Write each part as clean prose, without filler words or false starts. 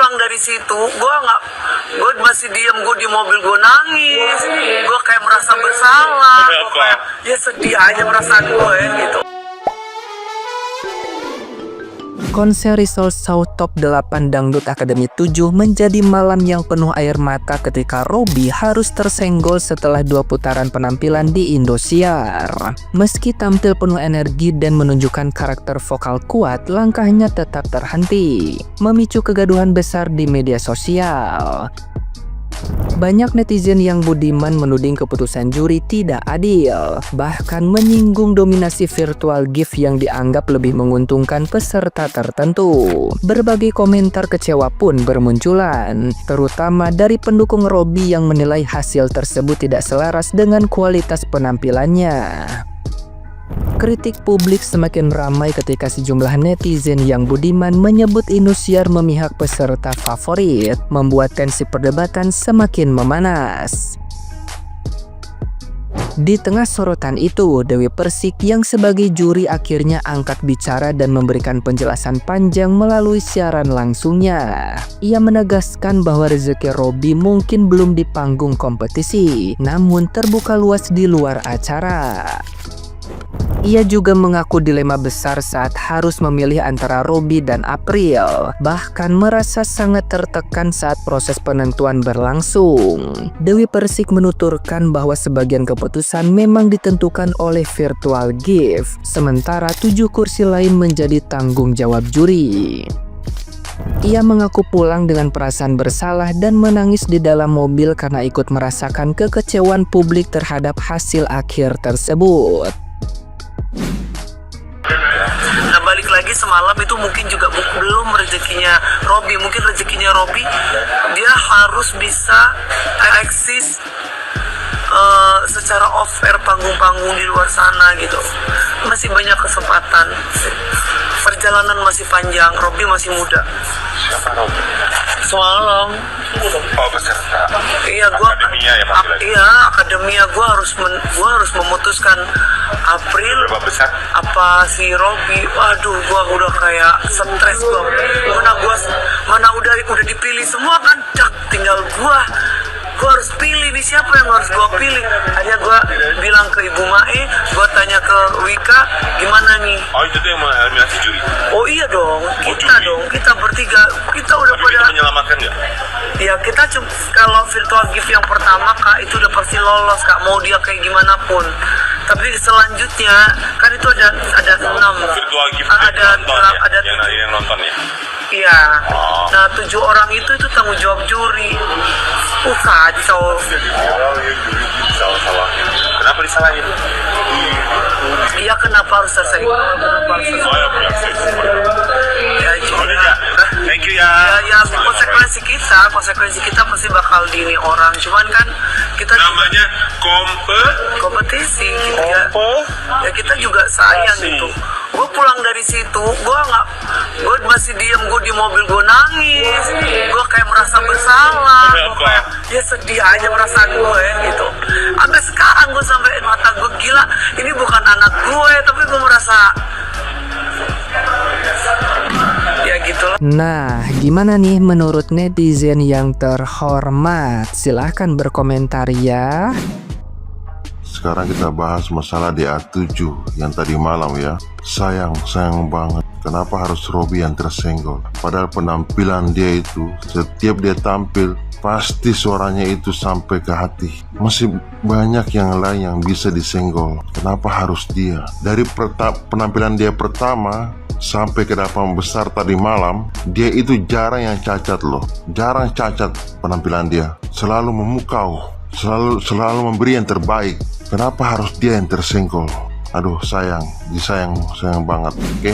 pulang dari situ, gue masih diem, gue di mobil gue nangis, gue kayak merasa bersalah, gue kayak ya sedih aja perasaan gue gitu. Konser Risol South Top 8 Dangdut Akademi 7 menjadi malam yang penuh air mata ketika Robby harus tersenggol setelah 2 putaran penampilan di Indosiar. Meski tampil penuh energi dan menunjukkan karakter vokal kuat, langkahnya tetap terhenti, memicu kegaduhan besar di media sosial. Banyak netizen yang budiman menuding keputusan juri tidak adil, bahkan menyinggung dominasi virtual gift yang dianggap lebih menguntungkan peserta tertentu. Berbagai komentar kecewa pun bermunculan, terutama dari pendukung Robby yang menilai hasil tersebut tidak selaras dengan kualitas penampilannya. Kritik publik semakin ramai ketika sejumlah netizen yang budiman menyebut Indosiar memihak peserta favorit, membuat tensi perdebatan semakin memanas. Di tengah sorotan itu, Dewi Persik yang sebagai juri akhirnya angkat bicara dan memberikan penjelasan panjang melalui siaran langsungnya. Ia menegaskan bahwa rezeki Robby mungkin belum di panggung kompetisi, namun terbuka luas di luar acara. Ia juga mengaku dilema besar saat harus memilih antara Robby dan April, bahkan merasa sangat tertekan saat proses penentuan berlangsung. Dewi Persik menuturkan bahwa sebagian keputusan memang ditentukan oleh virtual gift, sementara 7 kursi lain menjadi tanggung jawab juri. Ia mengaku pulang dengan perasaan bersalah dan menangis di dalam mobil karena ikut merasakan kekecewaan publik terhadap hasil akhir tersebut. Nah balik lagi semalam itu mungkin juga belum rezekinya Robby, mungkin rezekinya Robby dia harus bisa eksis secara off air panggung-panggung di luar sana gitu. Masih banyak kesempatan, perjalanan masih panjang, Robby masih muda. Siapa Robby? Semalam Oh peserta. iya gua Akademinya ya panggilan. iya akademia gua harus memutuskan April Berapa besar? apa si Robby. Waduh, gua udah kayak stres gua. Mana udah dipilih semua kan, tinggal gua harus pilih nih siapa yang harus gua pilih. Akhirnya gua bilang ke Ibu Mae, gua tanya ke Wika, gimana nih? Oh itu tuh yang mengeliminasi juri. Oh iya dong, kita bertiga, kita udah Tapi kita pada menyelamatkan nggak? ya kita kalau virtual gift yang pertama Kak itu udah pasti lolos Kak, mau dia kayak gimana pun. Tapi selanjutnya kan itu ada 6 Virtual gift ada nonton ya? ada yang nonton ya? iya. Oh. Nah 7 orang itu tanggung jawab juri. Kacau. Salah. Kenapa disalahin? Iya kenapa harus selesai? Oh ya punya akses. Ya, Thank you ya. ya konsekuensi kita pasti bakal dini orang. Cuman kan kita Namanya kompetisi gitu ya. Ya kita juga sayang gitu. Gue pulang dari situ, gue masih diem, gue di mobil gue nangis, gue kayak merasa bersalah, gue kayak ya sedih aja perasaan gue gitu. Sampai sekarang gue sampai mata gue gila, ini bukan anak gue, tapi gue merasa ya gitu lah. Nah, gimana nih menurut netizen yang terhormat? Silahkan berkomentar ya. Sekarang kita bahas masalah DA7 yang tadi malam ya. Sayang banget. Kenapa harus Robby yang tersenggol? Padahal penampilan dia itu, setiap dia tampil, pasti suaranya itu sampai ke hati. Masih banyak yang lain yang bisa disenggol. Kenapa harus dia? Dari penampilan dia pertama sampai ke 8 besar tadi malam, dia itu jarang yang cacat loh. Jarang cacat penampilan dia. Selalu memukau. Selalu memberi yang terbaik. Kenapa harus dia yang tersenggol? Aduh sayang banget, oke?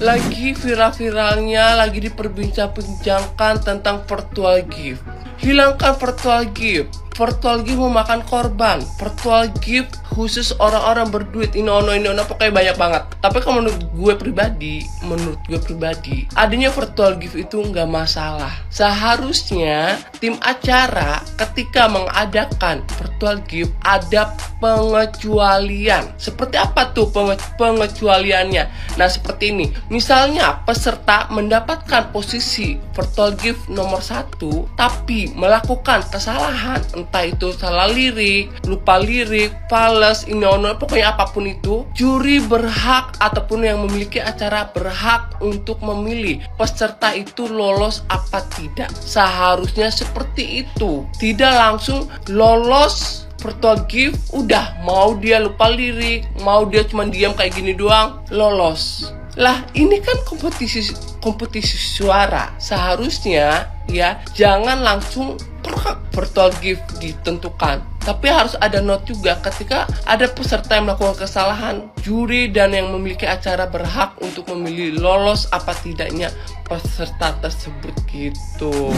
Lagi viral-viralnya, lagi diperbincang-bincangkan tentang virtual gift. Hilangkan virtual gift. virtual gift memakan korban. Virtual gift khusus orang-orang berduit, ini ono pokoknya banyak banget. Tapi kalau menurut gue pribadi, adanya virtual gift itu nggak masalah. Seharusnya tim acara ketika mengadakan virtual gift ada pengecualian. Seperti apa tuh pengecualiannya? Nah, seperti ini. Misalnya peserta mendapatkan posisi virtual gift nomor 1 tapi melakukan kesalahan, entah itu salah lirik, lupa lirik, fals, pokoknya apapun itu, juri berhak ataupun yang memiliki acara berhak untuk memilih peserta itu lolos apa tidak. Seharusnya seperti itu, tidak langsung lolos virtual gift udah, mau dia lupa lirik, mau dia cuma diam kayak gini doang, lolos. Lah, ini kan kompetisi suara. Seharusnya ya jangan langsung virtual gift ditentukan. Tapi harus ada note juga ketika ada peserta yang melakukan kesalahan, juri dan yang memiliki acara berhak untuk memilih lolos apa tidaknya peserta tersebut gitu.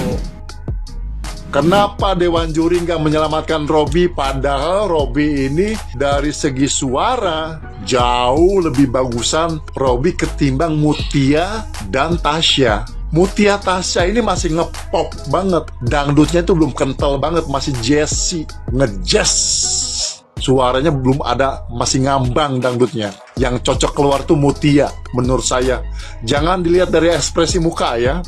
Kenapa Dewan Juri nggak menyelamatkan Robby? Padahal Robby ini dari segi suara jauh lebih bagusan Robby ketimbang Mutia dan Tasya. Mutia Tasya ini masih ngepop banget, dangdutnya itu belum kental banget, masih jazzy, ngejazz. Suaranya belum ada, masih ngambang dangdutnya. Yang cocok keluar tuh Mutia menurut saya. Jangan dilihat dari ekspresi muka ya.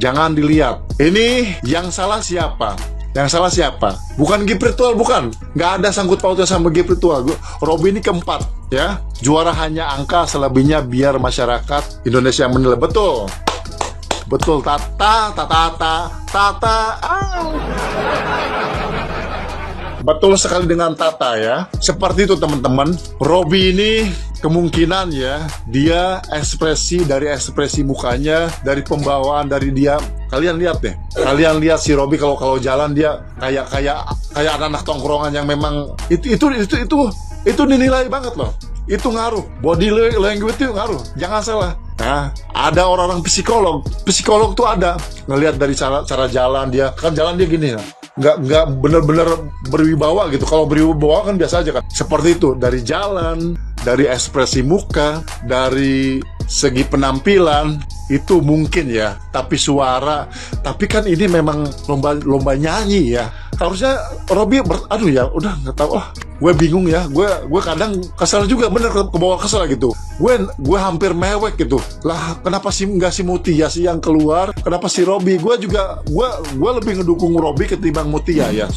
Jangan dilihat. Ini yang salah siapa? Yang salah siapa? Bukan gift virtual, bukan. Nggak ada sangkut pautnya sama gift virtual. Robby ini keempat, ya. Juara hanya angka, selebihnya biar masyarakat Indonesia menilai. Betul. Betul, Tata. Betul sekali dengan Tata ya. Seperti itu teman-teman. Robby ini kemungkinan ya, dia ekspresi mukanya, dari pembawaan, dari dia. Kalian lihat deh. Kalian lihat si Robby kalau jalan dia kayak anak-anak tongkrongan yang memang itu dinilai banget loh. Itu ngaruh. Body language itu ngaruh. Jangan salah. Nah, ada orang-orang psikolog tuh ada ngelihat dari cara jalan dia, kan jalan dia gini, nggak bener-bener berwibawa gitu. Kalau berwibawa kan biasa aja kan. Seperti itu, dari jalan, dari ekspresi muka, dari segi penampilan itu mungkin ya. Tapi suara, tapi kan ini memang lomba nyanyi ya. Harusnya Robby udah nggak tahu lah. Gue bingung ya, gue kadang kesel juga, bener ke bawah kesel gitu. Gue hampir mewek gitu. Lah kenapa sih nggak si Mutia sih yang keluar? Kenapa si Robby? Gue lebih ngedukung Robby ketimbang Mutia ya.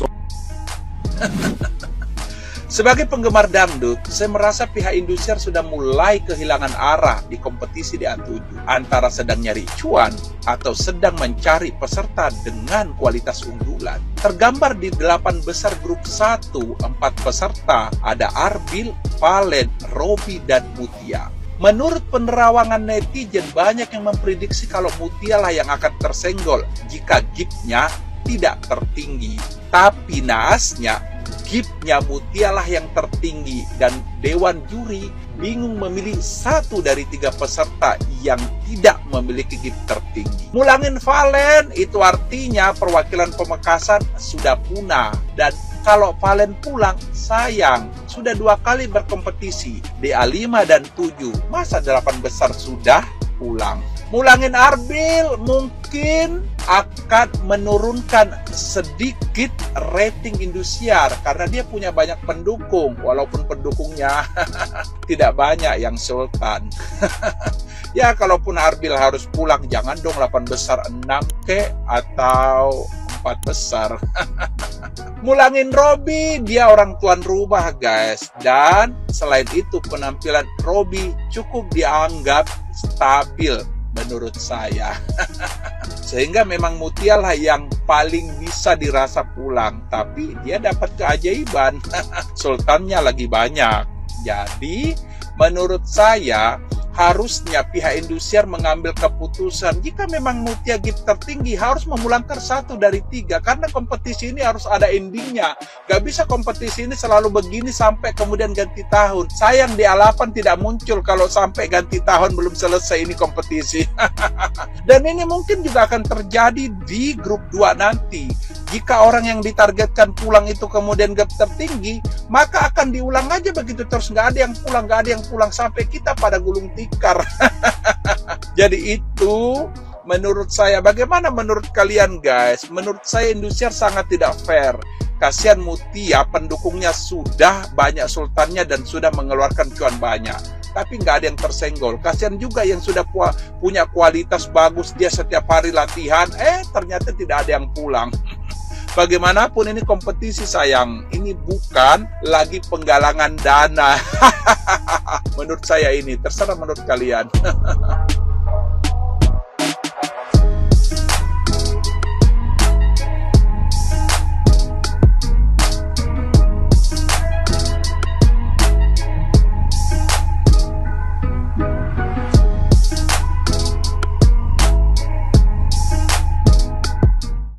Sebagai penggemar dangdut, saya merasa pihak Indosiar sudah mulai kehilangan arah di kompetisi di A7. Antara sedang nyari cuan atau sedang mencari peserta dengan kualitas unggulan. Tergambar di 8 besar grup 1, 4 peserta, ada Arbil, Valen, Robby, dan Mutia. Menurut penerawangan netizen, banyak yang memprediksi kalau Mutia lah yang akan tersenggol jika giftnya tidak tertinggi. Tapi naasnya, giftnya Mutia lah yang tertinggi dan Dewan Juri bingung memilih 1 dari 3 peserta yang tidak memiliki gift tertinggi. Mulangin Valen itu artinya perwakilan Pamekasan sudah punah, dan kalau Valen pulang sayang, sudah 2 kali berkompetisi di A5 dan 7, masa 8 besar sudah pulang. Mulangin Arbil mungkin akan menurunkan sedikit rating Indosiar karena dia punya banyak pendukung, walaupun pendukungnya tidak banyak yang sultan. Ya kalaupun Arbil harus pulang, jangan dong 8 besar, 6 ke atau 4 besar. Mulangin Robby, dia orang tuan rumah guys. Dan selain itu penampilan Robby cukup dianggap stabil menurut saya. Sehingga memang Mutia lah yang paling bisa dirasa pulang, tapi dia dapat keajaiban. Sultannya lagi banyak. Jadi menurut saya harusnya pihak Indosiar mengambil keputusan jika memang Mutia gift tertinggi harus memulangkan 1 dari 3, karena kompetisi ini harus ada endingnya. Gak bisa kompetisi ini selalu begini sampai kemudian ganti tahun. Sayang di A8 tidak muncul kalau sampai ganti tahun belum selesai ini kompetisi. Dan ini mungkin juga akan terjadi di grup 2 nanti. Jika orang yang ditargetkan pulang itu kemudian gap tertinggi, maka akan diulang aja begitu terus. Nggak ada yang pulang sampai kita pada gulung tikar. Jadi itu menurut saya. Bagaimana menurut kalian guys? Menurut saya Indosiar sangat tidak fair. Kasihan Mutia, pendukungnya sudah banyak sultannya dan sudah mengeluarkan cuan banyak, tapi nggak ada yang tersenggol. Kasihan juga yang sudah punya kualitas bagus, dia setiap hari latihan, ternyata tidak ada yang pulang. Bagaimanapun ini kompetisi sayang, ini bukan lagi penggalangan dana. Menurut saya ini, terserah menurut kalian.